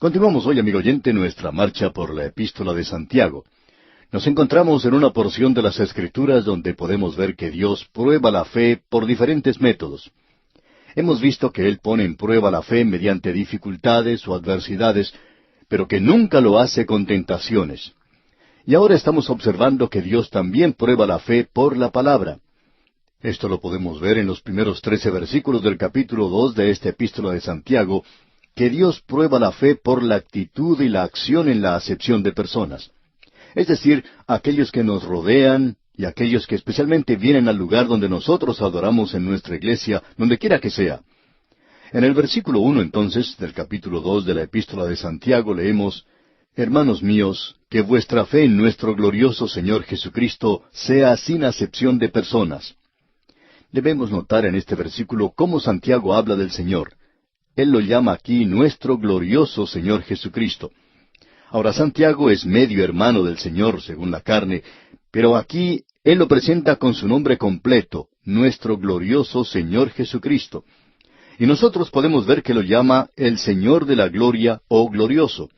Continuamos hoy, amigo oyente, nuestra marcha por la Epístola de Santiago. Nos encontramos en una porción de las Escrituras donde podemos ver que Dios prueba la fe por diferentes métodos. Hemos visto que Él pone en prueba la fe mediante dificultades o adversidades, pero que nunca lo hace con tentaciones. Y ahora estamos observando que Dios también prueba la fe por la palabra. Esto lo podemos ver en los primeros 13 versículos del capítulo 2 de esta Epístola de Santiago, que Dios prueba la fe por la actitud y la acción en la acepción de personas. Es decir, aquellos que nos rodean y aquellos que especialmente vienen al lugar donde nosotros adoramos en nuestra iglesia, donde quiera que sea. En el versículo 1 entonces, del capítulo 2 de la Epístola de Santiago leemos: Hermanos míos, que vuestra fe en nuestro glorioso Señor Jesucristo sea sin acepción de personas. Debemos notar en este versículo cómo Santiago habla del Señor. Él lo llama aquí nuestro glorioso Señor Jesucristo. Ahora, Santiago es medio hermano del Señor según la carne, pero aquí él lo presenta con su nombre completo, nuestro glorioso Señor Jesucristo. Y nosotros podemos ver que lo llama el Señor de la gloria o glorioso.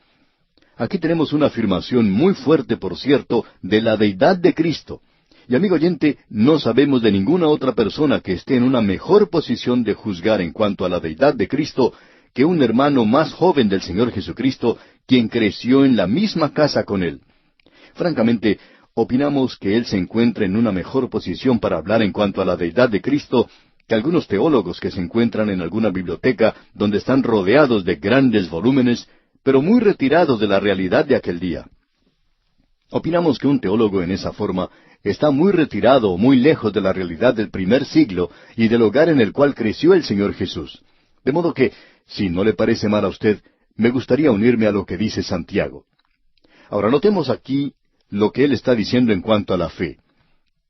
Aquí tenemos una afirmación muy fuerte, por cierto, de la deidad de Cristo. Y amigo oyente, no sabemos de ninguna otra persona que esté en una mejor posición de juzgar en cuanto a la deidad de Cristo que un hermano más joven del Señor Jesucristo, quien creció en la misma casa con Él. Francamente, opinamos que Él se encuentra en una mejor posición para hablar en cuanto a la deidad de Cristo que algunos teólogos que se encuentran en alguna biblioteca donde están rodeados de grandes volúmenes, pero muy retirados de la realidad de aquel día. Opinamos que un teólogo en esa forma está muy retirado o muy lejos de la realidad del primer siglo y del hogar en el cual creció el Señor Jesús. De modo que, si no le parece mal a usted, me gustaría unirme a lo que dice Santiago. Ahora notemos aquí lo que él está diciendo en cuanto a la fe.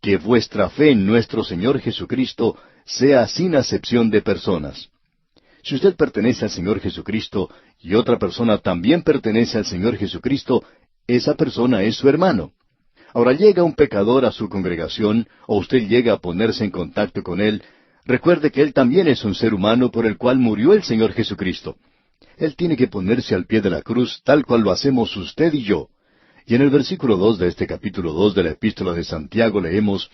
Que vuestra fe en nuestro Señor Jesucristo sea sin acepción de personas. Si usted pertenece al Señor Jesucristo y otra persona también pertenece al Señor Jesucristo, esa persona es su hermano. Ahora llega un pecador a su congregación, o usted llega a ponerse en contacto con él, recuerde que él también es un ser humano por el cual murió el Señor Jesucristo. Él tiene que ponerse al pie de la cruz tal cual lo hacemos usted y yo. Y en el versículo 2 de este capítulo 2 de la Epístola de Santiago leemos: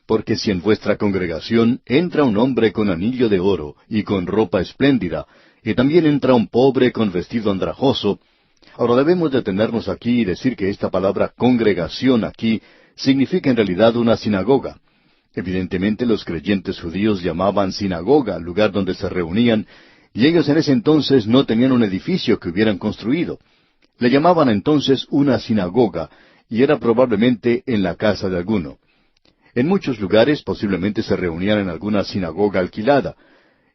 Porque si en vuestra congregación entra un hombre con anillo de oro y con ropa espléndida, y también entra un pobre con vestido andrajoso. Ahora debemos detenernos aquí y decir que esta palabra congregación aquí significa en realidad una sinagoga. Evidentemente los creyentes judíos llamaban sinagoga al lugar donde se reunían, y ellos en ese entonces no tenían un edificio que hubieran construido. Le llamaban entonces una sinagoga, y era probablemente en la casa de alguno. En muchos lugares posiblemente se reunían en alguna sinagoga alquilada.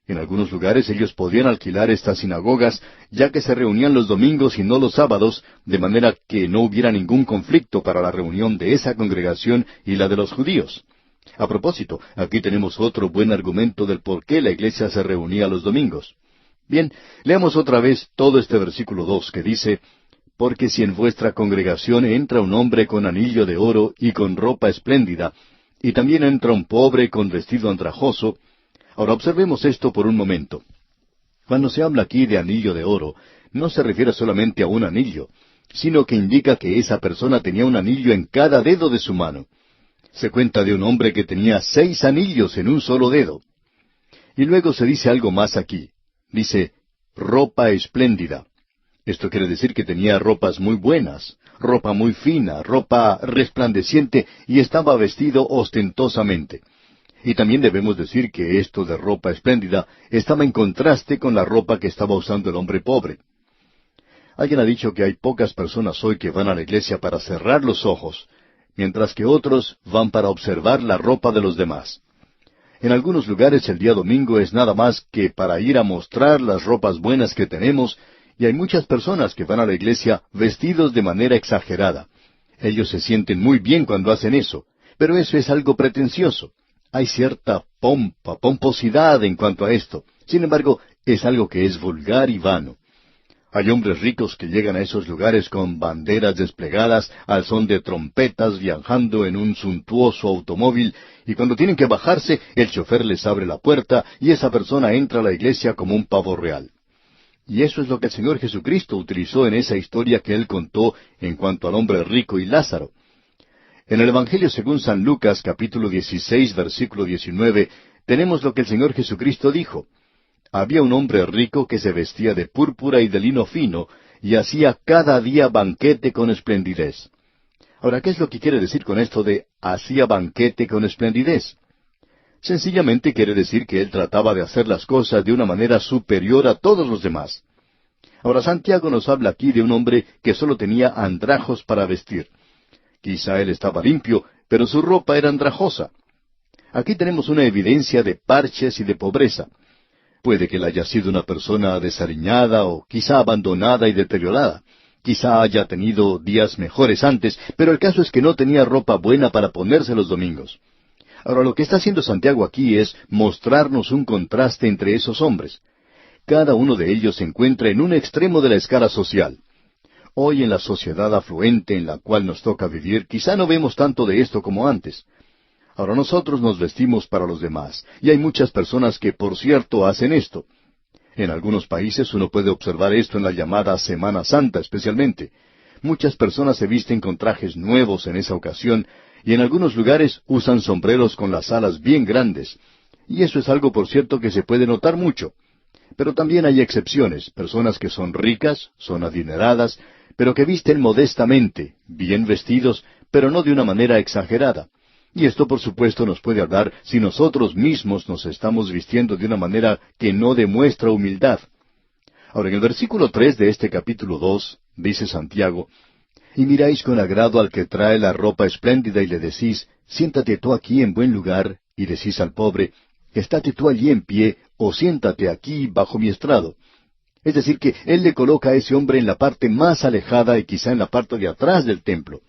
En algunos lugares ellos podían alquilar estas sinagogas, ya que se reunían los domingos y no los sábados, de manera que no hubiera ningún conflicto para la reunión de esa congregación y la de los judíos. A propósito, aquí tenemos otro buen argumento del por qué la iglesia se reunía los domingos. Bien, leamos otra vez todo este versículo 2 que dice: Porque si en vuestra congregación entra un hombre con anillo de oro y con ropa espléndida, y también entra un pobre con vestido andrajoso. Ahora observemos esto por un momento. Cuando se habla aquí de anillo de oro, no se refiere solamente a un anillo, sino que indica que esa persona tenía un anillo en cada dedo de su mano. Se cuenta de un hombre que tenía 6 anillos en un solo dedo. Y luego se dice algo más aquí. Dice, ropa espléndida. Esto quiere decir que tenía ropas muy buenas, ropa muy fina, ropa resplandeciente, y estaba vestido ostentosamente. Y también debemos decir que esto de ropa espléndida estaba en contraste con la ropa que estaba usando el hombre pobre. Alguien ha dicho que hay pocas personas hoy que van a la iglesia para cerrar los ojos, mientras que otros van para observar la ropa de los demás. En algunos lugares el día domingo es nada más que para ir a mostrar las ropas buenas que tenemos, y hay muchas personas que van a la iglesia vestidos de manera exagerada. Ellos se sienten muy bien cuando hacen eso, pero eso es algo pretencioso. Hay cierta pomposidad en cuanto a esto. Sin embargo, es algo que es vulgar y vano. Hay hombres ricos que llegan a esos lugares con banderas desplegadas al son de trompetas, viajando en un suntuoso automóvil, y cuando tienen que bajarse, el chofer les abre la puerta y esa persona entra a la iglesia como un pavo real. Y eso es lo que el Señor Jesucristo utilizó en esa historia que Él contó en cuanto al hombre rico y Lázaro. En el Evangelio según San Lucas, capítulo 16, versículo 19, tenemos lo que el Señor Jesucristo dijo. Había un hombre rico que se vestía de púrpura y de lino fino, y hacía cada día banquete con esplendidez. Ahora, ¿qué es lo que quiere decir con esto de hacía banquete con esplendidez? Sencillamente quiere decir que él trataba de hacer las cosas de una manera superior a todos los demás. Ahora, Santiago nos habla aquí de un hombre que solo tenía andrajos para vestir. Quizá él estaba limpio, pero su ropa era andrajosa. Aquí tenemos una evidencia de parches y de pobreza. Puede que él haya sido una persona desaliñada o quizá abandonada y deteriorada. Quizá haya tenido días mejores antes, pero el caso es que no tenía ropa buena para ponerse los domingos. Ahora, lo que está haciendo Santiago aquí es mostrarnos un contraste entre esos hombres. Cada uno de ellos se encuentra en un extremo de la escala social. Hoy en la sociedad afluente en la cual nos toca vivir, quizá no vemos tanto de esto como antes. Ahora nosotros nos vestimos para los demás, y hay muchas personas que, por cierto, hacen esto. En algunos países uno puede observar esto en la llamada Semana Santa especialmente. Muchas personas se visten con trajes nuevos en esa ocasión, y en algunos lugares usan sombreros con las alas bien grandes. Y eso es algo, por cierto, que se puede notar mucho. Pero también hay excepciones, personas que son ricas, son adineradas, pero que visten modestamente, bien vestidos, pero no de una manera exagerada. Y esto, por supuesto, nos puede hablar si nosotros mismos nos estamos vistiendo de una manera que no demuestra humildad. Ahora, en el versículo 3 de este capítulo 2, dice Santiago, y miráis con agrado al que trae la ropa espléndida y le decís, siéntate tú aquí en buen lugar, y decís al pobre, estate tú allí en pie, o siéntate aquí bajo mi estrado. Es decir, que él le coloca a ese hombre en la parte más alejada y quizá en la parte de atrás del templo.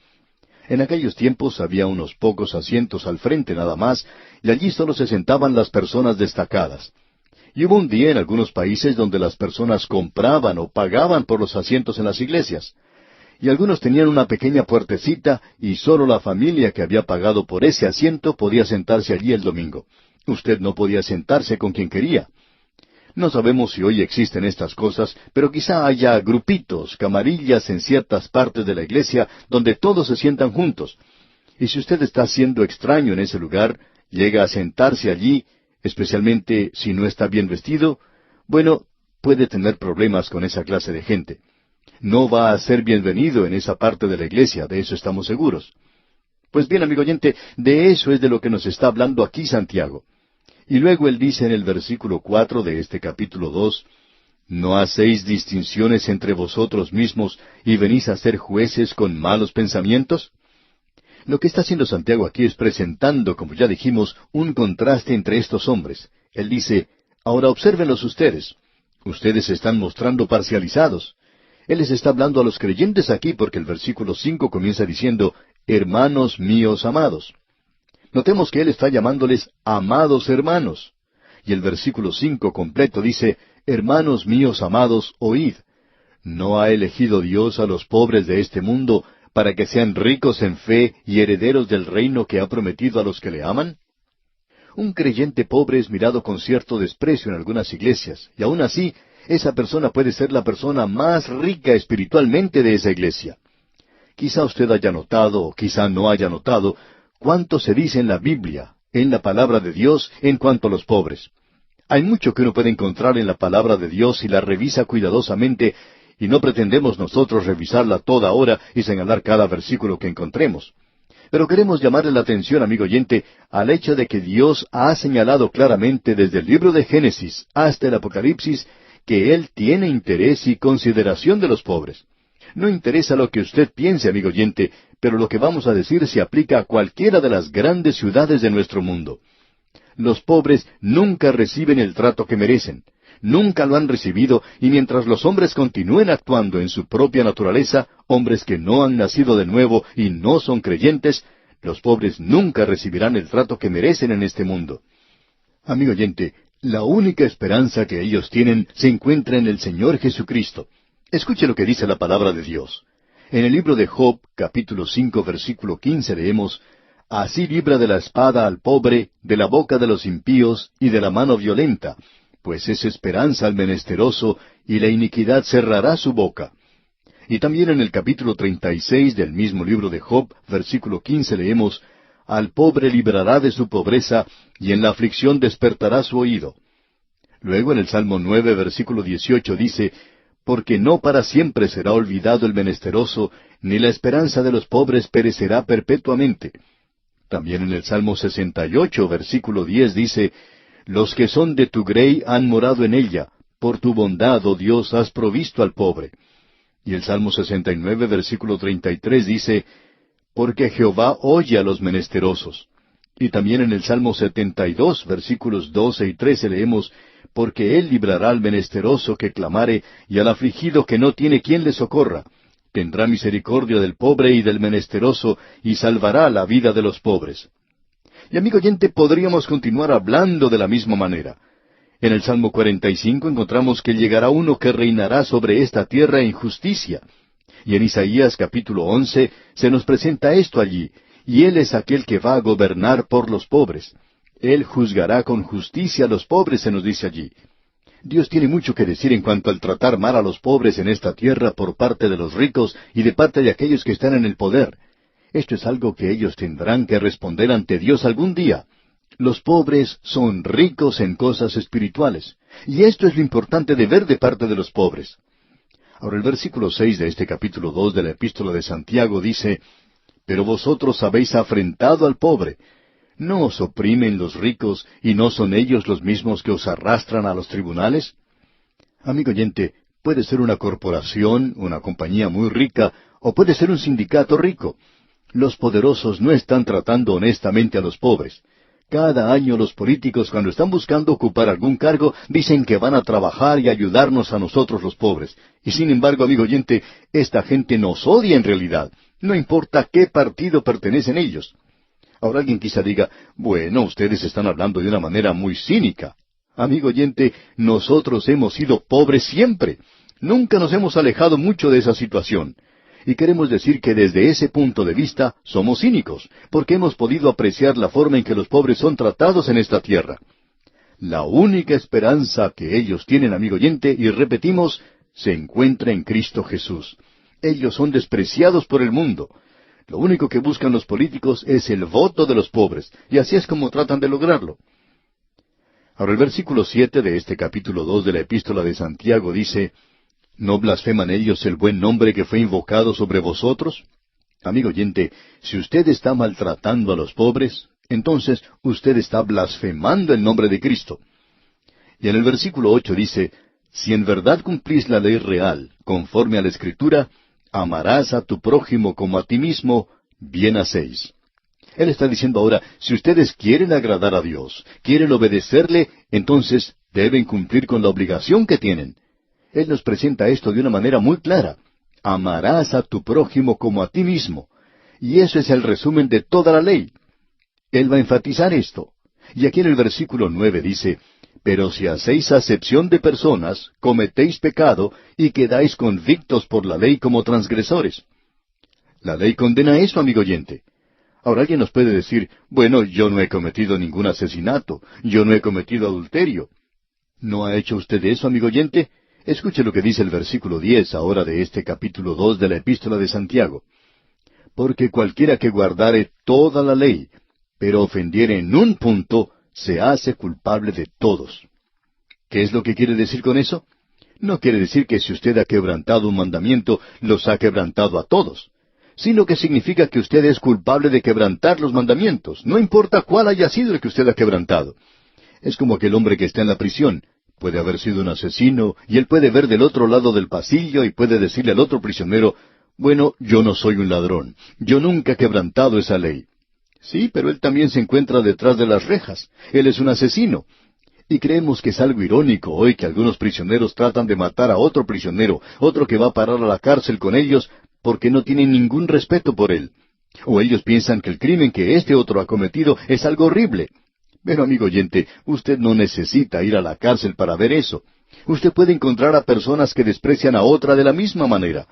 En aquellos tiempos había unos pocos asientos al frente nada más, y allí solo se sentaban las personas destacadas. Y hubo un día en algunos países donde las personas compraban o pagaban por los asientos en las iglesias. Y algunos tenían una pequeña puertecita y solo la familia que había pagado por ese asiento podía sentarse allí el domingo. Usted no podía sentarse con quien quería. No sabemos si hoy existen estas cosas, pero quizá haya grupitos, camarillas en ciertas partes de la iglesia donde todos se sientan juntos. Y si usted está siendo extraño en ese lugar, llega a sentarse allí, especialmente si no está bien vestido, bueno, puede tener problemas con esa clase de gente. No va a ser bienvenido en esa parte de la iglesia, de eso estamos seguros. Pues bien, amigo oyente, de eso es de lo que nos está hablando aquí Santiago. Y luego él dice en el versículo 4 de este capítulo 2, ¿no hacéis distinciones entre vosotros mismos y venís a ser jueces con malos pensamientos? Lo que está haciendo Santiago aquí es presentando, como ya dijimos, un contraste entre estos hombres. Él dice, ahora obsérvenlos ustedes. Ustedes se están mostrando parcializados. Él les está hablando a los creyentes aquí porque el versículo 5 comienza diciendo, hermanos míos amados. Notemos que él está llamándoles amados hermanos. Y el versículo 5 completo dice, hermanos míos amados, oíd. ¿No ha elegido Dios a los pobres de este mundo para que sean ricos en fe y herederos del reino que ha prometido a los que le aman? Un creyente pobre es mirado con cierto desprecio en algunas iglesias, y aun así, esa persona puede ser la persona más rica espiritualmente de esa iglesia. Quizá usted haya notado, o quizá no haya notado, cuánto se dice en la Biblia, en la palabra de Dios, en cuanto a los pobres. Hay mucho que uno puede encontrar en la palabra de Dios si la revisa cuidadosamente, y no pretendemos nosotros revisarla toda hora y señalar cada versículo que encontremos. Pero queremos llamarle la atención, amigo oyente, al hecho de que Dios ha señalado claramente desde el libro de Génesis hasta el Apocalipsis que Él tiene interés y consideración de los pobres. No interesa lo que usted piense, amigo oyente, pero lo que vamos a decir se aplica a cualquiera de las grandes ciudades de nuestro mundo. Los pobres nunca reciben el trato que merecen. Nunca lo han recibido, y mientras los hombres continúen actuando en su propia naturaleza, hombres que no han nacido de nuevo y no son creyentes, los pobres nunca recibirán el trato que merecen en este mundo. Amigo oyente, la única esperanza que ellos tienen se encuentra en el Señor Jesucristo. Escuche lo que dice la palabra de Dios. En el libro de Job, capítulo 5, versículo 15, leemos, Así libra de la espada al pobre, de la boca de los impíos y de la mano violenta, pues es esperanza al menesteroso, y la iniquidad cerrará su boca. Y también en el capítulo 36 del mismo libro de Job, versículo 15, leemos, Al pobre librará de su pobreza, y en la aflicción despertará su oído. Luego en el Salmo 9, versículo 18 dice, Porque no para siempre será olvidado el menesteroso, ni la esperanza de los pobres perecerá perpetuamente. También en el Salmo 68, versículo 10 dice, Los que son de tu grey han morado en ella, por tu bondad, oh Dios, has provisto al pobre. Y el Salmo 69, versículo 33 dice, Porque Jehová oye a los menesterosos. Y también en el Salmo 72, versículos 12 y 13 leemos, Porque él librará al menesteroso que clamare, y al afligido que no tiene quien le socorra. Tendrá misericordia del pobre y del menesteroso, y salvará la vida de los pobres. Y amigo oyente, podríamos continuar hablando de la misma manera. En el Salmo 45 encontramos que llegará uno que reinará sobre esta tierra en justicia. Y en Isaías capítulo 11 se nos presenta esto allí, y Él es aquel que va a gobernar por los pobres. Él juzgará con justicia a los pobres, se nos dice allí. Dios tiene mucho que decir en cuanto al tratar mal a los pobres en esta tierra por parte de los ricos y de parte de aquellos que están en el poder. Esto es algo que ellos tendrán que responder ante Dios algún día. Los pobres son ricos en cosas espirituales, y esto es lo importante de ver de parte de los pobres. Ahora el versículo 6 de este capítulo 2 de la Epístola de Santiago dice, Pero vosotros habéis afrentado al pobre. ¿No os oprimen los ricos, y no son ellos los mismos que os arrastran a los tribunales? Amigo oyente, puede ser una corporación, una compañía muy rica, o puede ser un sindicato rico. Los poderosos no están tratando honestamente a los pobres. Cada año los políticos, cuando están buscando ocupar algún cargo, dicen que van a trabajar y ayudarnos a nosotros los pobres. Y sin embargo, amigo oyente, esta gente nos odia en realidad. No importa qué partido pertenecen ellos. Ahora alguien quizá diga, bueno, ustedes están hablando de una manera muy cínica. Amigo oyente, nosotros hemos sido pobres siempre. Nunca nos hemos alejado mucho de esa situación. Y queremos decir que desde ese punto de vista somos cínicos, porque hemos podido apreciar la forma en que los pobres son tratados en esta tierra. La única esperanza que ellos tienen, amigo oyente, y repetimos, se encuentra en Cristo Jesús. Ellos son despreciados por el mundo. Lo único que buscan los políticos es el voto de los pobres, y así es como tratan de lograrlo. Ahora el versículo 7 de este capítulo 2 de la Epístola de Santiago dice, ¿No blasfeman ellos el buen nombre que fue invocado sobre vosotros? Amigo oyente, si usted está maltratando a los pobres, entonces usted está blasfemando el nombre de Cristo. Y en el versículo 8 dice, Si en verdad cumplís la ley real, conforme a la Escritura, amarás a tu prójimo como a ti mismo, bien hacéis. Él está diciendo ahora, si ustedes quieren agradar a Dios, quieren obedecerle, entonces deben cumplir con la obligación que tienen. Él nos presenta esto de una manera muy clara. Amarás a tu prójimo como a ti mismo. Y eso es el resumen de toda la ley. Él va a enfatizar esto. Y aquí en el versículo 9 dice, Pero si hacéis acepción de personas, cometéis pecado y quedáis convictos por la ley como transgresores. La ley condena eso, amigo oyente. Ahora alguien nos puede decir, bueno, yo no he cometido ningún asesinato, yo no he cometido adulterio. ¿No ha hecho usted eso, amigo oyente? Escuche lo que dice el versículo 10 ahora de este capítulo 2 de la Epístola de Santiago. Porque cualquiera que guardare toda la ley, pero ofendiere en un punto, se hace culpable de todos. ¿Qué es lo que quiere decir con eso? No quiere decir que si usted ha quebrantado un mandamiento, los ha quebrantado a todos, sino que significa que usted es culpable de quebrantar los mandamientos, no importa cuál haya sido el que usted ha quebrantado. Es como aquel hombre que está en la prisión. Puede haber sido un asesino, y él puede ver del otro lado del pasillo y puede decirle al otro prisionero, bueno, yo no soy un ladrón, yo nunca he quebrantado esa ley. Sí, pero él también se encuentra detrás de las rejas, él es un asesino. Y creemos que es algo irónico hoy que algunos prisioneros tratan de matar a otro prisionero, otro que va a parar a la cárcel con ellos, porque no tienen ningún respeto por él. O ellos piensan que el crimen que este otro ha cometido es algo horrible. Pero amigo oyente, usted no necesita ir a la cárcel para ver eso. Usted puede encontrar a personas que desprecian a otra de la misma manera.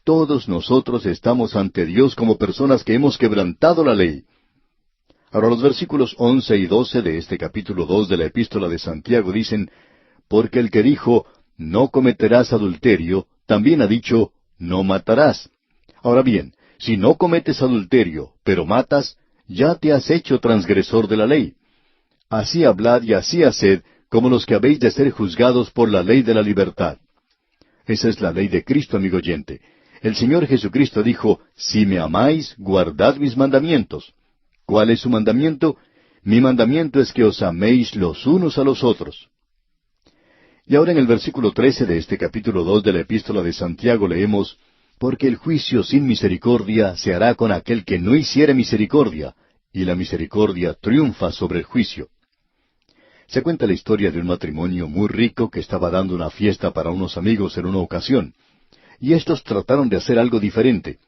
Todos nosotros estamos ante Dios como personas que hemos quebrantado la ley. Ahora los versículos 11 y 12 de este capítulo 2 de la Epístola de Santiago dicen, porque el que dijo, no cometerás adulterio, también ha dicho, no matarás. Ahora bien, si no cometes adulterio, pero matas, ya te has hecho transgresor de la ley. Así hablad y así haced, como los que habéis de ser juzgados por la ley de la libertad. Esa es la ley de Cristo, amigo oyente. El Señor Jesucristo dijo, si me amáis, guardad mis mandamientos. ¿Cuál es su mandamiento? Mi mandamiento es que os améis los unos a los otros. Y ahora en el versículo 13 de este capítulo 2 de la Epístola de Santiago leemos, porque el juicio sin misericordia se hará con aquel que no hiciere misericordia, y la misericordia triunfa sobre el juicio. Se cuenta la historia de un matrimonio muy rico que estaba dando una fiesta para unos amigos en una ocasión, y estos trataron de hacer algo diferente.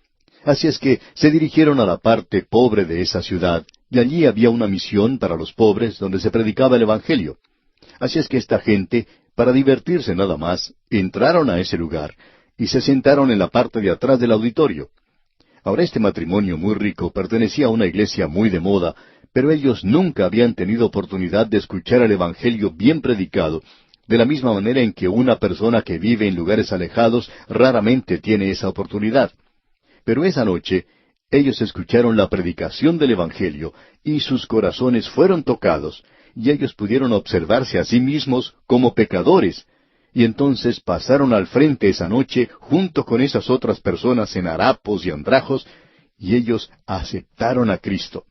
Así es que se dirigieron a la parte pobre de esa ciudad, y allí había una misión para los pobres donde se predicaba el Evangelio. Así es que esta gente, para divertirse nada más, entraron a ese lugar y se sentaron en la parte de atrás del auditorio. Ahora este matrimonio muy rico pertenecía a una iglesia muy de moda, pero ellos nunca habían tenido oportunidad de escuchar el Evangelio bien predicado, de la misma manera en que una persona que vive en lugares alejados raramente tiene esa oportunidad. Pero esa noche ellos escucharon la predicación del Evangelio y sus corazones fueron tocados, y ellos pudieron observarse a sí mismos como pecadores, y entonces pasaron al frente esa noche junto con esas otras personas en harapos y andrajos, y ellos aceptaron a Cristo.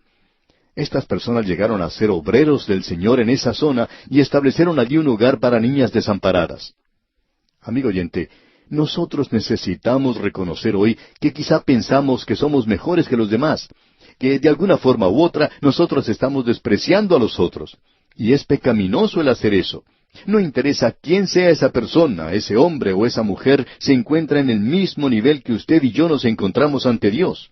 Estas personas llegaron a ser obreros del Señor en esa zona y establecieron allí un hogar para niñas desamparadas. Amigo oyente, nosotros necesitamos reconocer hoy que quizá pensamos que somos mejores que los demás, que de alguna forma u otra nosotros estamos despreciando a los otros. Y es pecaminoso el hacer eso. No interesa quién sea esa persona, ese hombre o esa mujer, se encuentra en el mismo nivel que usted y yo nos encontramos ante Dios.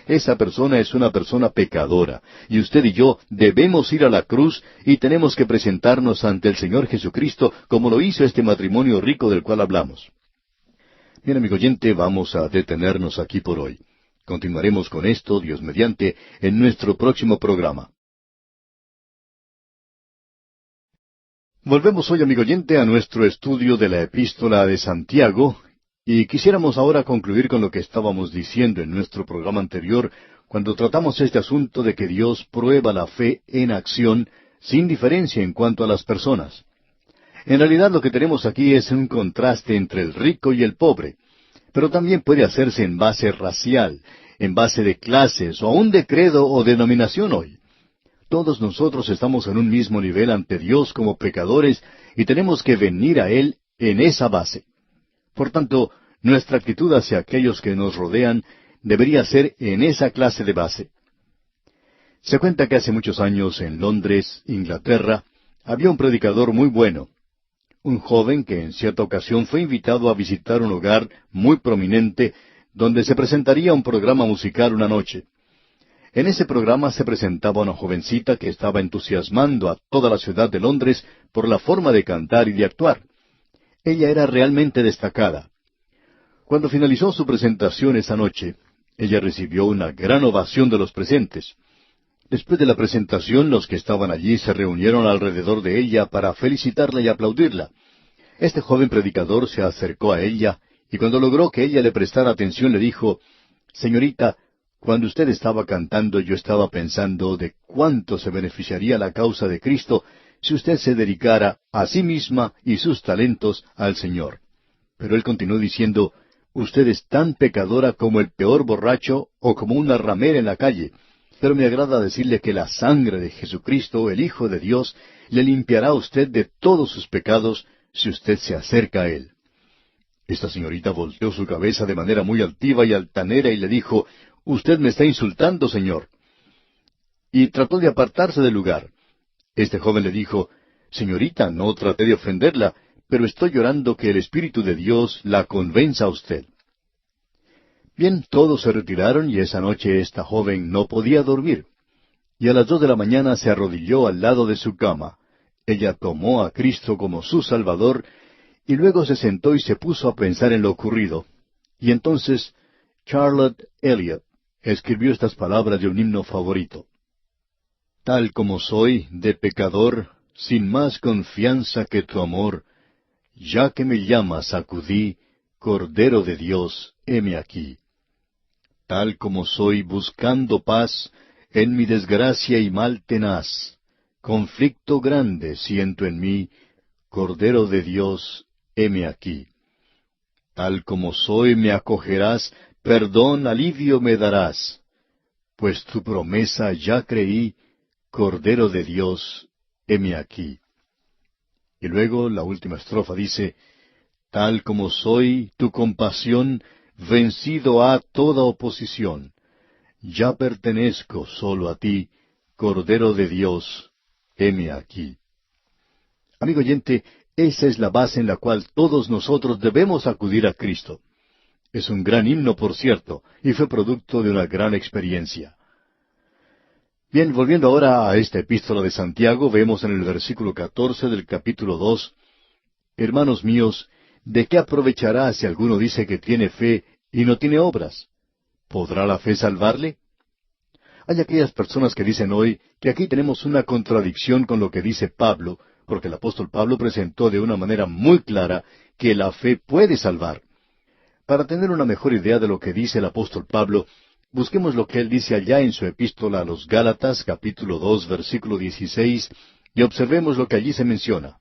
Esa persona es una persona pecadora, y usted y yo debemos ir a la cruz y tenemos que presentarnos ante el Señor Jesucristo como lo hizo este matrimonio rico del cual hablamos. Bien, amigo oyente, vamos a detenernos aquí por hoy. Continuaremos con esto, Dios mediante, en nuestro próximo programa. Volvemos hoy, amigo oyente, a nuestro estudio de la Epístola de Santiago, y quisiéramos ahora concluir con lo que estábamos diciendo en nuestro programa anterior, cuando tratamos este asunto de que Dios prueba la fe en acción, sin diferencia en cuanto a las personas. En realidad lo que tenemos aquí es un contraste entre el rico y el pobre, pero también puede hacerse en base racial, en base de clases, o aún de credo o denominación hoy. Todos nosotros estamos en un mismo nivel ante Dios como pecadores y tenemos que venir a Él en esa base. Por tanto, nuestra actitud hacia aquellos que nos rodean debería ser en esa clase de base. Se cuenta que hace muchos años en Londres, Inglaterra, había un predicador muy bueno. Un joven que en cierta ocasión fue invitado a visitar un hogar muy prominente donde se presentaría un programa musical una noche. En ese programa se presentaba una jovencita que estaba entusiasmando a toda la ciudad de Londres por la forma de cantar y de actuar. Ella era realmente destacada. Cuando finalizó su presentación esa noche, ella recibió una gran ovación de los presentes. Después de la presentación, los que estaban allí se reunieron alrededor de ella para felicitarla y aplaudirla. Este joven predicador se acercó a ella y cuando logró que ella le prestara atención le dijo, «Señorita, cuando usted estaba cantando yo estaba pensando de cuánto se beneficiaría la causa de Cristo si usted se dedicara a sí misma y sus talentos al Señor». Pero él continuó diciendo, «Usted es tan pecadora como el peor borracho o como una ramera en la calle, pero me agrada decirle que la sangre de Jesucristo, el Hijo de Dios, le limpiará a usted de todos sus pecados si usted se acerca a Él». Esta señorita volteó su cabeza de manera muy altiva y altanera y le dijo, «Usted me está insultando, señor». Y trató de apartarse del lugar. Este joven le dijo, «Señorita, no traté de ofenderla, pero estoy llorando que el Espíritu de Dios la convenza a usted». Bien, todos se retiraron y esa noche esta joven no podía dormir. Y a las 2 de la mañana se arrodilló al lado de su cama. Ella tomó a Cristo como su Salvador y luego se sentó y se puso a pensar en lo ocurrido. Y entonces Charlotte Elliott escribió estas palabras de un himno favorito. Tal como soy, de pecador, sin más confianza que tu amor, ya que me llamas acudí, Cordero de Dios, heme aquí. Tal como soy, buscando paz, en mi desgracia y mal tenaz, conflicto grande siento en mí, Cordero de Dios, heme aquí. Tal como soy, me acogerás, perdón, alivio me darás, pues tu promesa ya creí, Cordero de Dios, heme aquí. Y luego la última estrofa dice, tal como soy, tu compasión, vencido ha toda oposición. Ya pertenezco solo a ti, Cordero de Dios, heme aquí. Amigo oyente, esa es la base en la cual todos nosotros debemos acudir a Cristo. Es un gran himno, por cierto, y fue producto de una gran experiencia. Bien, volviendo ahora a esta epístola de Santiago, vemos en el versículo 14 del capítulo 2, Hermanos míos, ¿de qué aprovechará si alguno dice que tiene fe y no tiene obras? ¿Podrá la fe salvarle? Hay aquellas personas que dicen hoy que aquí tenemos una contradicción con lo que dice Pablo, porque el apóstol Pablo presentó de una manera muy clara que la fe puede salvar. Para tener una mejor idea de lo que dice el apóstol Pablo, busquemos lo que él dice allá en su epístola a los Gálatas, capítulo 2, versículo 16, y observemos lo que allí se menciona.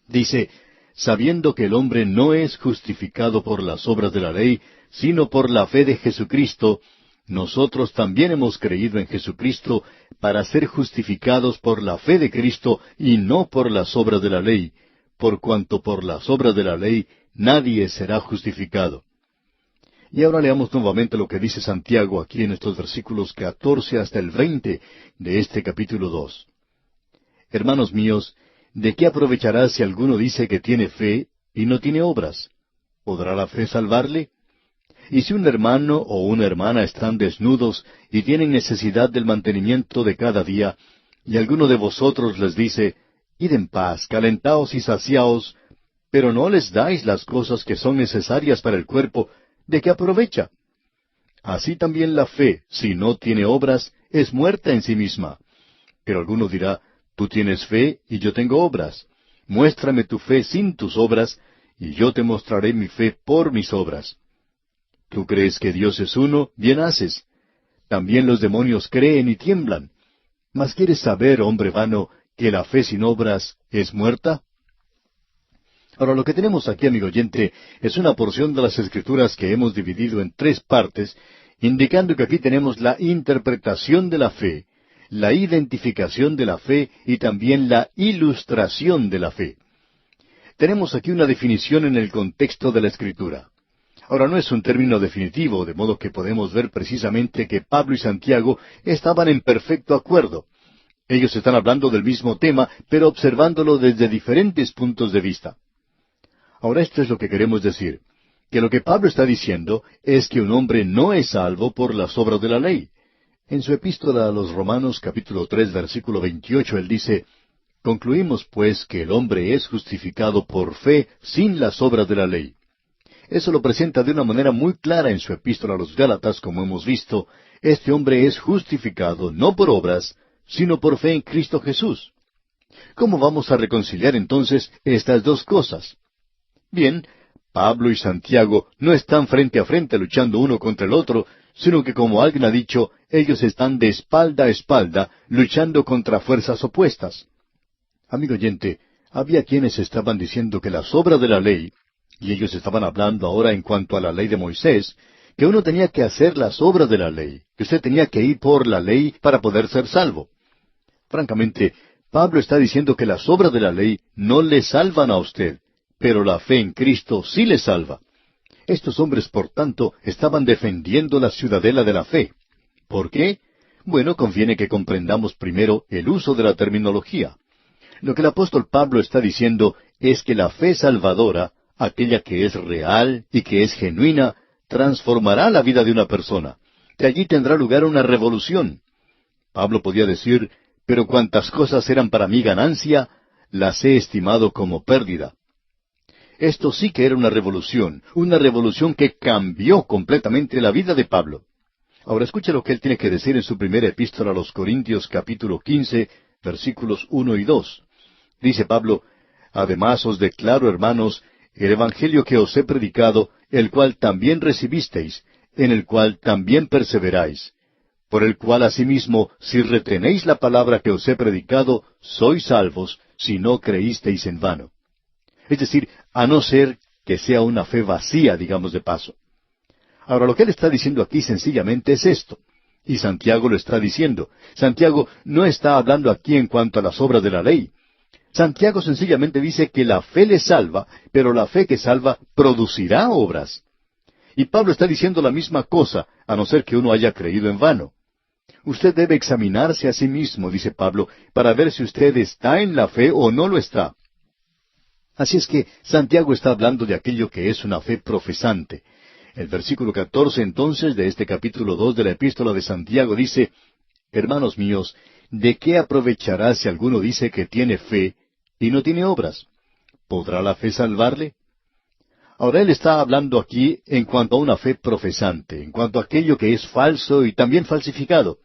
Dice, sabiendo que el hombre no es justificado por las obras de la ley, sino por la fe de Jesucristo, nosotros también hemos creído en Jesucristo para ser justificados por la fe de Cristo y no por las obras de la ley, por cuanto por las obras de la ley nadie será justificado. Y ahora leamos nuevamente lo que dice Santiago aquí en estos versículos 14 hasta el 20 de este capítulo 2. Hermanos míos, ¿de qué aprovechará si alguno dice que tiene fe y no tiene obras? ¿Podrá la fe salvarle? Y si un hermano o una hermana están desnudos y tienen necesidad del mantenimiento de cada día, y alguno de vosotros les dice, id en paz, calentaos y saciaos, pero no les dais las cosas que son necesarias para el cuerpo, ¿de qué aprovecha? Así también la fe, si no tiene obras, es muerta en sí misma. Pero alguno dirá, tú tienes fe y yo tengo obras. Muéstrame tu fe sin tus obras, y yo te mostraré mi fe por mis obras. ¿Tú crees que Dios es uno? Bien haces. También los demonios creen y tiemblan. ¿Mas quieres saber, hombre vano, que la fe sin obras es muerta? Ahora, lo que tenemos aquí, amigo oyente, es una porción de las Escrituras que hemos dividido en tres partes, indicando que aquí tenemos la interpretación de la fe, la identificación de la fe y también la ilustración de la fe. Tenemos aquí una definición en el contexto de la Escritura. Ahora, no es un término definitivo, de modo que podemos ver precisamente que Pablo y Santiago estaban en perfecto acuerdo. Ellos están hablando del mismo tema, pero observándolo desde diferentes puntos de vista. Ahora, esto es lo que queremos decir, que lo que Pablo está diciendo es que un hombre no es salvo por las obras de la ley. En su epístola a los Romanos, capítulo 3, versículo 28, él dice, concluimos pues que el hombre es justificado por fe sin las obras de la ley. Eso lo presenta de una manera muy clara en su epístola a los Gálatas, como hemos visto. Este hombre es justificado no por obras, sino por fe en Cristo Jesús. ¿Cómo vamos a reconciliar entonces estas dos cosas? Bien, Pablo y Santiago no están frente a frente luchando uno contra el otro, sino que, como alguien ha dicho, ellos están de espalda a espalda luchando contra fuerzas opuestas. Amigo oyente, había quienes estaban diciendo que las obras de la ley, y ellos estaban hablando ahora en cuanto a la ley de Moisés, que uno tenía que hacer las obras de la ley, que usted tenía que ir por la ley para poder ser salvo. Francamente, Pablo está diciendo que las obras de la ley no le salvan a usted, pero la fe en Cristo sí le salva. Estos hombres, por tanto, estaban defendiendo la ciudadela de la fe. ¿Por qué? Bueno, conviene que comprendamos primero el uso de la terminología. Lo que el apóstol Pablo está diciendo es que la fe salvadora, aquella que es real y que es genuina, transformará la vida de una persona. De allí tendrá lugar una revolución. Pablo podía decir, pero cuantas cosas eran para mí ganancia, las he estimado como pérdida. Esto sí que era una revolución que cambió completamente la vida de Pablo. Ahora escuche lo que él tiene que decir en su primera epístola a los Corintios capítulo 15, versículos 1 y 2. Dice Pablo: Además os declaro, hermanos, el evangelio que os he predicado, el cual también recibisteis, en el cual también perseveráis, por el cual asimismo, si retenéis la palabra que os he predicado, sois salvos, si no creísteis en vano. Es decir, a no ser que sea una fe vacía, digamos de paso. Ahora, lo que él está diciendo aquí sencillamente es esto. Y Santiago lo está diciendo. Santiago no está hablando aquí en cuanto a las obras de la ley. Santiago sencillamente dice que la fe le salva, pero la fe que salva producirá obras. Y Pablo está diciendo la misma cosa, a no ser que uno haya creído en vano. Usted debe examinarse a sí mismo, dice Pablo, para ver si usted está en la fe o no lo está. Así es que Santiago está hablando de aquello que es una fe profesante. El versículo 14 entonces de este capítulo 2 de la epístola de Santiago dice: Hermanos míos, ¿de qué aprovechará si alguno dice que tiene fe y no tiene obras? ¿Podrá la fe salvarle? Ahora él está hablando aquí en cuanto a una fe profesante, en cuanto a aquello que es falso y también falsificado.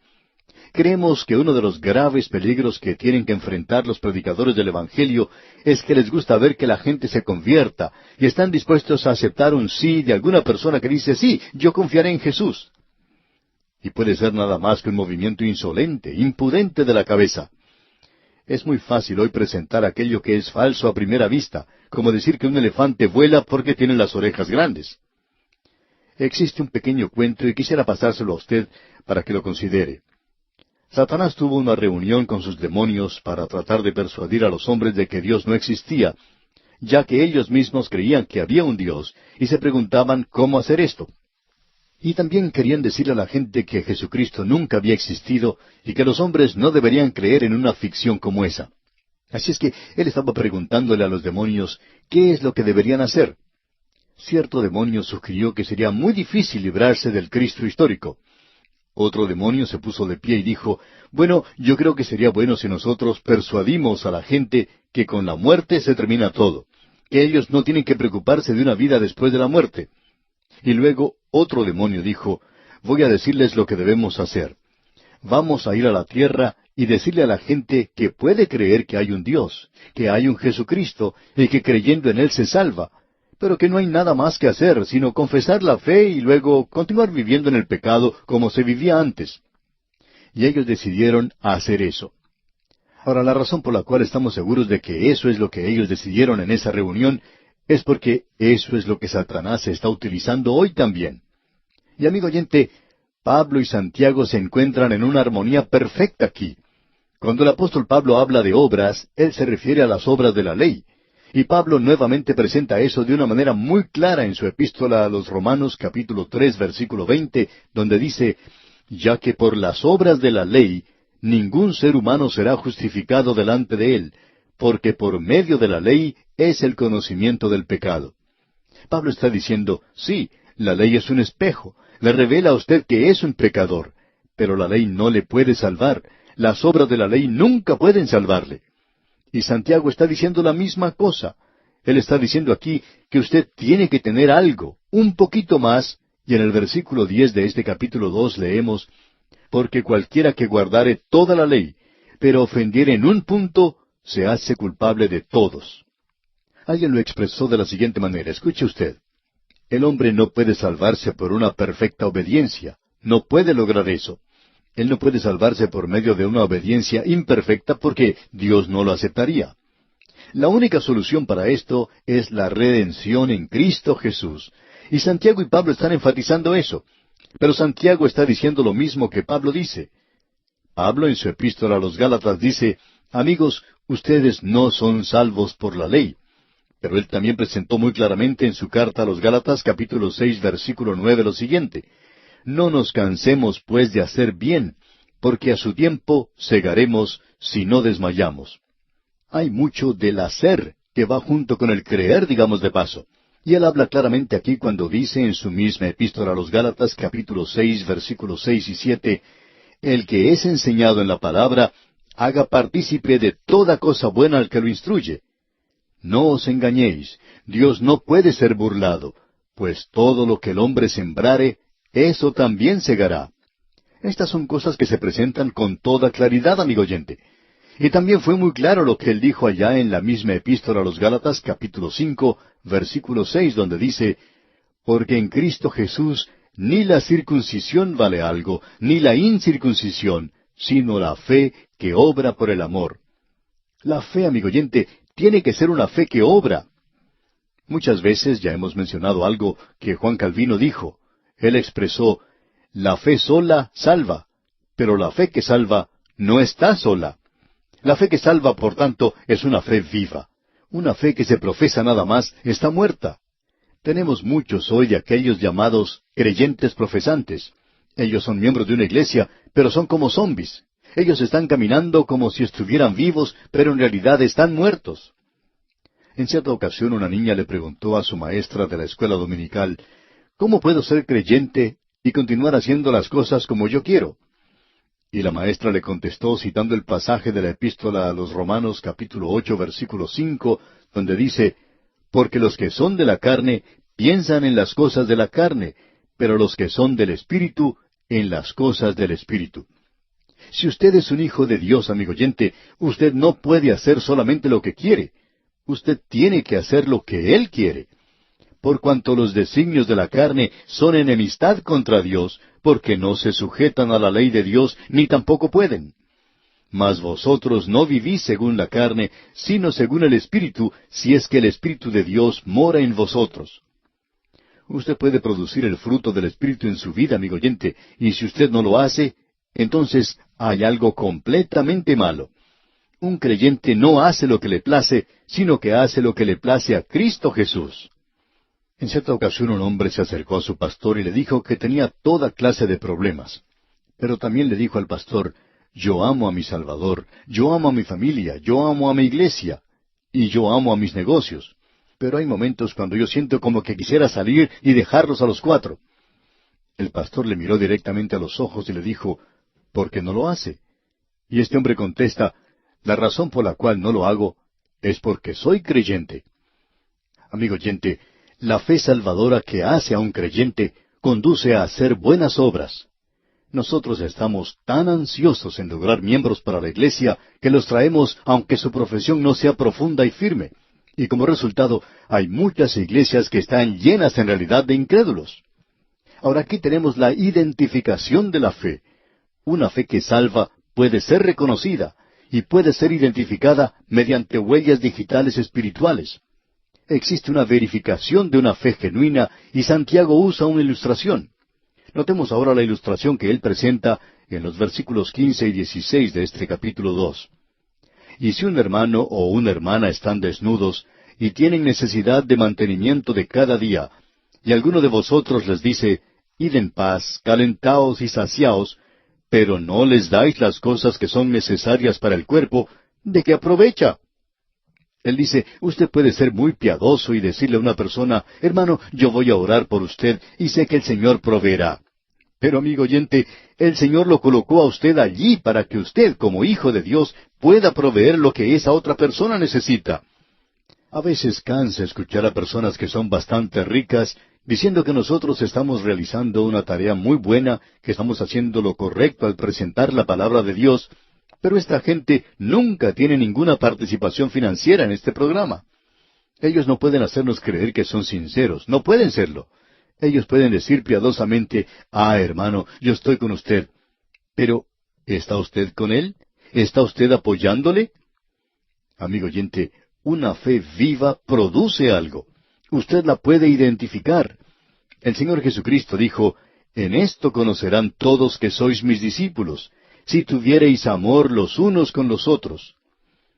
Creemos que uno de los graves peligros que tienen que enfrentar los predicadores del Evangelio es que les gusta ver que la gente se convierta y están dispuestos a aceptar un sí de alguna persona que dice: sí, yo confiaré en Jesús. Y puede ser nada más que un movimiento insolente, impudente de la cabeza. Es muy fácil hoy presentar aquello que es falso a primera vista, como decir que un elefante vuela porque tiene las orejas grandes. Existe un pequeño cuento y quisiera pasárselo a usted para que lo considere. Satanás tuvo una reunión con sus demonios para tratar de persuadir a los hombres de que Dios no existía, ya que ellos mismos creían que había un Dios y se preguntaban cómo hacer esto. Y también querían decirle a la gente que Jesucristo nunca había existido y que los hombres no deberían creer en una ficción como esa. Así es que él estaba preguntándole a los demonios qué es lo que deberían hacer. Cierto demonio sugirió que sería muy difícil librarse del Cristo histórico. Otro demonio se puso de pie y dijo: bueno, yo creo que sería bueno si nosotros persuadimos a la gente que con la muerte se termina todo, que ellos no tienen que preocuparse de una vida después de la muerte. Y luego otro demonio dijo: voy a decirles lo que debemos hacer. Vamos a ir a la tierra y decirle a la gente que puede creer que hay un Dios, que hay un Jesucristo y que creyendo en Él se salva, pero que no hay nada más que hacer, sino confesar la fe y luego continuar viviendo en el pecado como se vivía antes. Y ellos decidieron hacer eso. Ahora, la razón por la cual estamos seguros de que eso es lo que ellos decidieron en esa reunión es porque eso es lo que Satanás está utilizando hoy también. Y amigo oyente, Pablo y Santiago se encuentran en una armonía perfecta aquí. Cuando el apóstol Pablo habla de obras, él se refiere a las obras de la ley. Y Pablo nuevamente presenta eso de una manera muy clara en su epístola a los Romanos capítulo 3 versículo 20, donde dice: ya que por las obras de la ley ningún ser humano será justificado delante de él, porque por medio de la ley es el conocimiento del pecado. Pablo está diciendo: sí, la ley es un espejo, le revela a usted que es un pecador, pero la ley no le puede salvar, las obras de la ley nunca pueden salvarle. Y Santiago está diciendo la misma cosa. Él está diciendo aquí que usted tiene que tener algo, un poquito más, y en el versículo 10 de este capítulo 2 leemos: porque cualquiera que guardare toda la ley, pero ofendiere en un punto, se hace culpable de todos. Alguien lo expresó de la siguiente manera: escuche usted, el hombre no puede salvarse por una perfecta obediencia, no puede lograr eso. Él no puede salvarse por medio de una obediencia imperfecta porque Dios no lo aceptaría. La única solución para esto es la redención en Cristo Jesús. Y Santiago y Pablo están enfatizando eso. Pero Santiago está diciendo lo mismo que Pablo dice. Pablo en su epístola a los Gálatas dice: amigos, ustedes no son salvos por la ley. Pero él también presentó muy claramente en su carta a los Gálatas capítulo 6 versículo 9 lo siguiente: no nos cansemos pues de hacer bien, porque a su tiempo segaremos si no desmayamos. Hay mucho del hacer que va junto con el creer, digamos de paso. Y él habla claramente aquí cuando dice en su misma epístola a los Gálatas capítulo 6 versículos 6 y 7, el que es enseñado en la palabra, haga partícipe de toda cosa buena al que lo instruye. No os engañéis, Dios no puede ser burlado, pues todo lo que el hombre sembrare, eso también segará. Estas son cosas que se presentan con toda claridad, amigo oyente. Y también fue muy claro lo que él dijo allá en la misma epístola a los Gálatas, capítulo 5, versículo 6, donde dice, porque en Cristo Jesús ni la circuncisión vale algo, ni la incircuncisión, sino la fe que obra por el amor. La fe, amigo oyente, tiene que ser una fe que obra. Muchas veces ya hemos mencionado algo que Juan Calvino dijo. Él expresó, la fe sola salva, pero la fe que salva no está sola. La fe que salva, por tanto, es una fe viva. Una fe que se profesa nada más está muerta. Tenemos muchos hoy de aquellos llamados creyentes profesantes. Ellos son miembros de una iglesia, pero son como zombies. Ellos están caminando como si estuvieran vivos, pero en realidad están muertos. En cierta ocasión una niña le preguntó a su maestra de la escuela dominical, ¿cómo puedo ser creyente y continuar haciendo las cosas como yo quiero? Y la maestra le contestó citando el pasaje de la epístola a los Romanos capítulo 8 versículo 5, donde dice, porque los que son de la carne piensan en las cosas de la carne, pero los que son del Espíritu en las cosas del Espíritu. Si usted es un hijo de Dios, amigo oyente, usted no puede hacer solamente lo que quiere. Usted tiene que hacer lo que Él quiere. Por cuanto los designios de la carne son enemistad contra Dios, porque no se sujetan a la ley de Dios, ni tampoco pueden. Mas vosotros no vivís según la carne, sino según el Espíritu, si es que el Espíritu de Dios mora en vosotros. Usted puede producir el fruto del Espíritu en su vida, amigo oyente, y si usted no lo hace, entonces hay algo completamente malo. Un creyente no hace lo que le place, sino que hace lo que le place a Cristo Jesús. En cierta ocasión un hombre se acercó a su pastor y le dijo que tenía toda clase de problemas. Pero también le dijo al pastor, yo amo a mi Salvador, yo amo a mi familia, yo amo a mi iglesia, y yo amo a mis negocios. Pero hay momentos cuando yo siento como que quisiera salir y dejarlos a los cuatro. El pastor le miró directamente a los ojos y le dijo, ¿por qué no lo hace? Y este hombre contesta, la razón por la cual no lo hago es porque soy creyente. Amigo oyente, la fe salvadora que hace a un creyente conduce a hacer buenas obras. Nosotros estamos tan ansiosos en lograr miembros para la iglesia que los traemos aunque su profesión no sea profunda y firme. Y como resultado, hay muchas iglesias que están llenas en realidad de incrédulos. Ahora aquí tenemos la identificación de la fe. Una fe que salva puede ser reconocida y puede ser identificada mediante huellas digitales espirituales. Existe una verificación de una fe genuina y Santiago usa una ilustración. Notemos ahora la ilustración que él presenta en los versículos 15 y 16 de este capítulo 2. Y si un hermano o una hermana están desnudos y tienen necesidad de mantenimiento de cada día, y alguno de vosotros les dice, id en paz, calentaos y saciaos, pero no les dais las cosas que son necesarias para el cuerpo, ¿de qué aprovecha? Él dice, usted puede ser muy piadoso y decirle a una persona, hermano, yo voy a orar por usted y sé que el Señor proveerá. Pero, amigo oyente, el Señor lo colocó a usted allí para que usted, como hijo de Dios, pueda proveer lo que esa otra persona necesita. A veces cansa escuchar a personas que son bastante ricas diciendo que nosotros estamos realizando una tarea muy buena, que estamos haciendo lo correcto al presentar la palabra de Dios, pero esta gente nunca tiene ninguna participación financiera en este programa. Ellos no pueden hacernos creer que son sinceros, no pueden serlo. Ellos pueden decir piadosamente, hermano, yo estoy con usted. Pero, ¿está usted con él? ¿Está usted apoyándole? Amigo oyente, una fe viva produce algo. Usted la puede identificar. El Señor Jesucristo dijo, en esto conocerán todos que sois mis discípulos, si tuviereis amor los unos con los otros.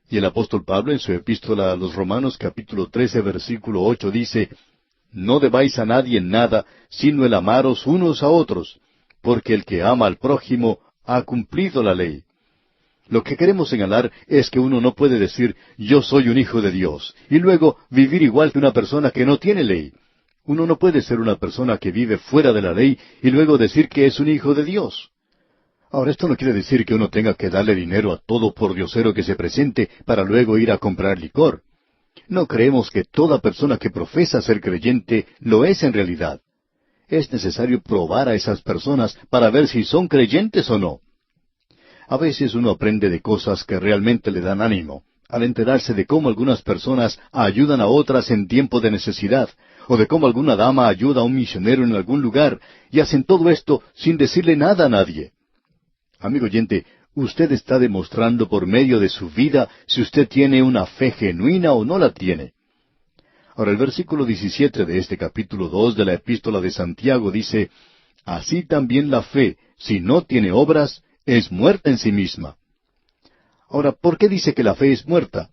Y el apóstol Pablo en su epístola a los Romanos capítulo 13 versículo 8 dice, no debáis a nadie nada, sino el amaros unos a otros, porque el que ama al prójimo ha cumplido la ley. Lo que queremos señalar es que uno no puede decir, yo soy un hijo de Dios, y luego vivir igual que una persona que no tiene ley. Uno no puede ser una persona que vive fuera de la ley y luego decir que es un hijo de Dios. Ahora, esto no quiere decir que uno tenga que darle dinero a todo pordiosero que se presente para luego ir a comprar licor. No creemos que toda persona que profesa ser creyente lo es en realidad. Es necesario probar a esas personas para ver si son creyentes o no. A veces uno aprende de cosas que realmente le dan ánimo, al enterarse de cómo algunas personas ayudan a otras en tiempo de necesidad, o de cómo alguna dama ayuda a un misionero en algún lugar, y hacen todo esto sin decirle nada a nadie. Amigo oyente, usted está demostrando por medio de su vida si usted tiene una fe genuina o no la tiene. Ahora el versículo 17 de este capítulo 2 de la Epístola de Santiago dice, «Así también la fe, si no tiene obras, es muerta en sí misma». Ahora, ¿por qué dice que la fe es muerta?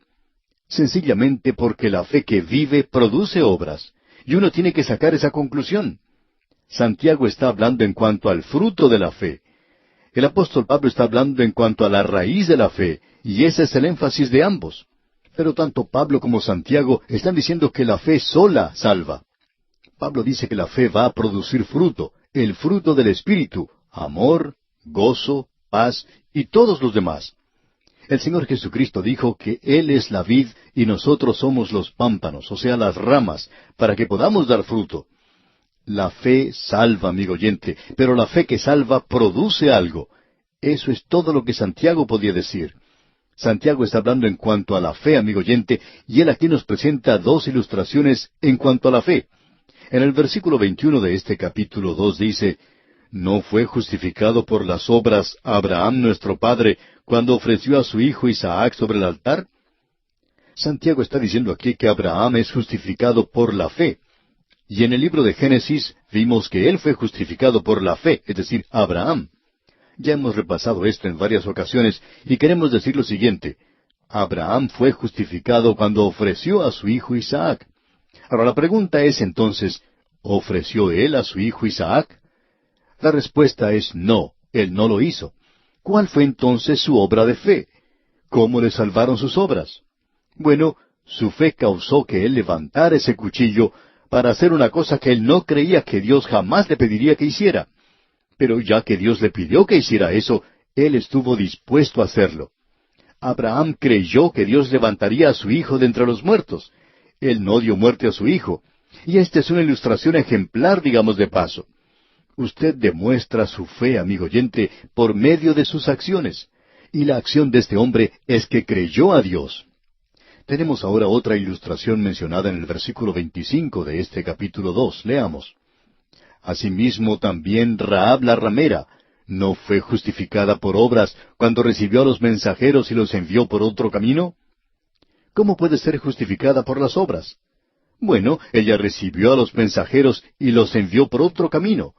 Sencillamente porque la fe que vive produce obras, y uno tiene que sacar esa conclusión. Santiago está hablando en cuanto al fruto de la fe. El apóstol Pablo está hablando en cuanto a la raíz de la fe, y ese es el énfasis de ambos. Pero tanto Pablo como Santiago están diciendo que la fe sola salva. Pablo dice que la fe va a producir fruto, el fruto del Espíritu, amor, gozo, paz y todos los demás. El Señor Jesucristo dijo que Él es la vid y nosotros somos los pámpanos, o sea, las ramas, para que podamos dar fruto. La fe salva, amigo oyente, pero la fe que salva produce algo. Eso es todo lo que Santiago podía decir. Santiago está hablando en cuanto a la fe, amigo oyente, y él aquí nos presenta dos ilustraciones en cuanto a la fe. En el versículo 21 de este capítulo 2 dice, ¿No fue justificado por las obras Abraham nuestro padre cuando ofreció a su hijo Isaac sobre el altar? Santiago está diciendo aquí que Abraham es justificado por la fe. Y en el libro de Génesis vimos que él fue justificado por la fe, es decir, Abraham. Ya hemos repasado esto en varias ocasiones y queremos decir lo siguiente. Abraham fue justificado cuando ofreció a su hijo Isaac. Ahora la pregunta es entonces, ¿ofreció él a su hijo Isaac? La respuesta es no, él no lo hizo. ¿Cuál fue entonces su obra de fe? ¿Cómo le salvaron sus obras? Bueno, su fe causó que él levantara ese cuchillo para hacer una cosa que él no creía que Dios jamás le pediría que hiciera. Pero ya que Dios le pidió que hiciera eso, él estuvo dispuesto a hacerlo. Abraham creyó que Dios levantaría a su hijo de entre los muertos. Él no dio muerte a su hijo. Y esta es una ilustración ejemplar, digamos de paso. Usted demuestra su fe, amigo oyente, por medio de sus acciones. Y la acción de este hombre es que creyó a Dios. Tenemos ahora otra ilustración mencionada en el versículo 25 de este capítulo 2. Leamos. Asimismo también Rahab la ramera no fue justificada por obras cuando recibió a los mensajeros y los envió por otro camino. ¿Cómo puede ser justificada por las obras? Bueno, ella recibió a los mensajeros y los envió por otro camino.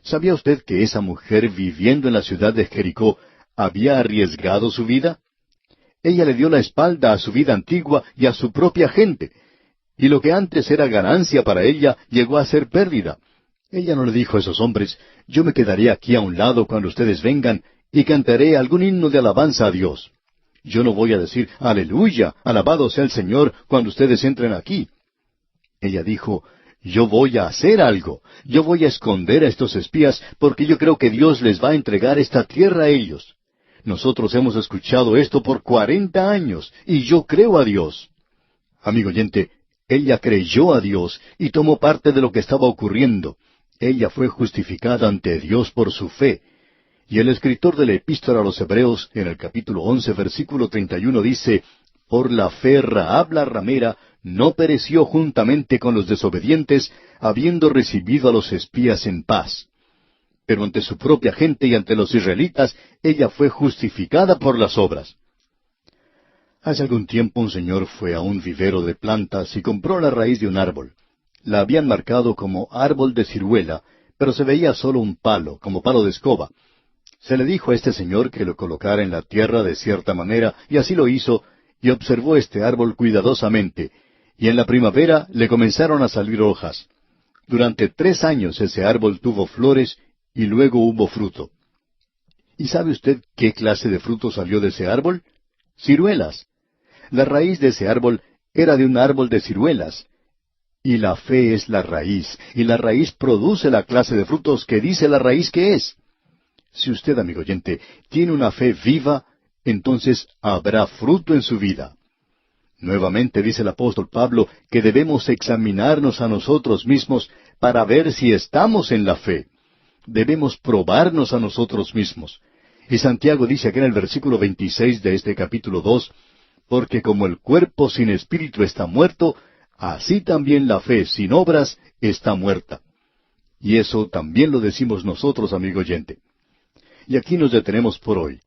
¿Sabía usted que esa mujer viviendo en la ciudad de Jericó había arriesgado su vida? Ella le dio la espalda a su vida antigua y a su propia gente. Y lo que antes era ganancia para ella llegó a ser pérdida. Ella no le dijo a esos hombres, yo me quedaré aquí a un lado cuando ustedes vengan y cantaré algún himno de alabanza a Dios. Yo no voy a decir, aleluya, alabado sea el Señor cuando ustedes entren aquí. Ella dijo, yo voy a hacer algo, yo voy a esconder a estos espías porque yo creo que Dios les va a entregar esta tierra a ellos. Nosotros hemos escuchado esto por 40 años y yo creo a Dios. Amigo oyente, ella creyó a Dios y tomó parte de lo que estaba ocurriendo. Ella fue justificada ante Dios por su fe. Y el escritor de la Epístola a los Hebreos, en el capítulo 11, versículo 31, dice, Por la fe Rahab la ramera no pereció juntamente con los desobedientes, habiendo recibido a los espías en paz. Pero ante su propia gente y ante los israelitas, ella fue justificada por las obras. Hace algún tiempo un señor fue a un vivero de plantas y compró la raíz de un árbol. La habían marcado como árbol de ciruela, pero se veía solo un palo, como palo de escoba. Se le dijo a este señor que lo colocara en la tierra de cierta manera, y así lo hizo, y observó este árbol cuidadosamente, y en la primavera le comenzaron a salir hojas. Durante 3 años ese árbol tuvo flores, y luego hubo fruto. ¿Y sabe usted qué clase de fruto salió de ese árbol? Ciruelas. La raíz de ese árbol era de un árbol de ciruelas. Y la fe es la raíz, y la raíz produce la clase de frutos que dice la raíz que es. Si usted, amigo oyente, tiene una fe viva, entonces habrá fruto en su vida. Nuevamente dice el apóstol Pablo que debemos examinarnos a nosotros mismos para ver si estamos en la fe. Debemos probarnos a nosotros mismos. Y Santiago dice aquí en el versículo 26 de este capítulo 2, porque como el cuerpo sin espíritu está muerto, así también la fe sin obras está muerta. Y eso también lo decimos nosotros, amigo oyente. Y aquí nos detenemos por hoy.